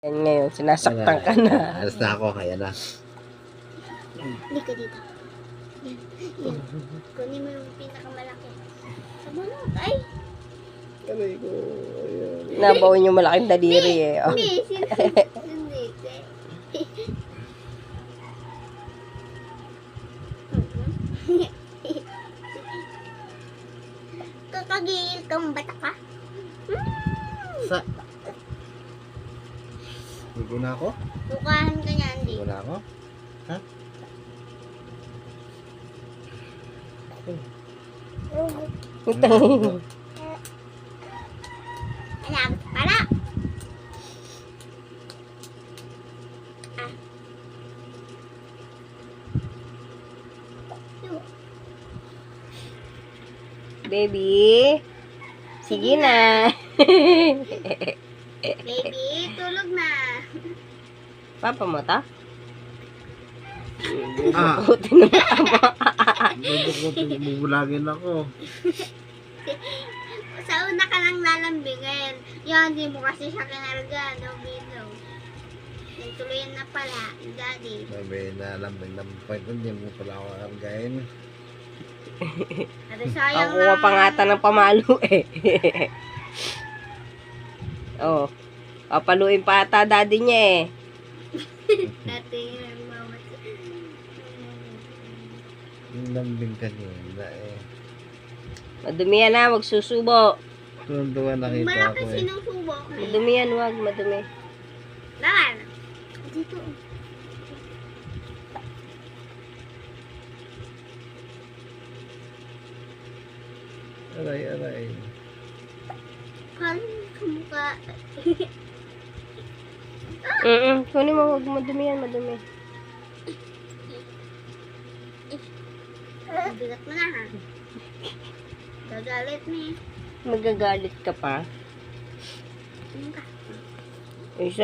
Yan ngayon, sinasaktan ka na. Alas na ako, kaya na. Hindi ka dito. Yan. Yan. Kunin mo yung pinakamalaki. Sa bunot. Ay! Aray ko, ayan. Nabawin yung malaking daliri eh. Oh. Hindi. Hindi. Kakagigil kang bata ka? Sa... Ligo na ako? Bukahan ka niya, hindi. Ligo na ako? Ha? Alam, para! Ah. Yo. Baby. Sige na. Baby, tulog na. Papa mo ta? Ah! Buti na tama. Bubulagin ako. Sa una ka lang lalambingin. Yan, hindi mo kasi siya kinarga. No, Bino. Nagtuloyan na pala, Daddy. Sabi na lambing-lambing. Hindi mo pala ako argain. Ate, sayang Ako pa pangata ng pamalo eh. Oh. Papaluin pa ata daddy niya eh. Ate, mama. Yung lambing kanina eh. Madumi yan ha, wag susubo. Tuwan-tuwan nakita Malaki ko eh. sinusubok na eh. Madumi yan, wag madumi. Lakan. Dito. Aray, aray. Parang kamukha. Kunin mo, wag madumi yan, madumi. Bigat mo na ha. Gagalit na eh. Magagalit ka pa. Ano ka? Eh,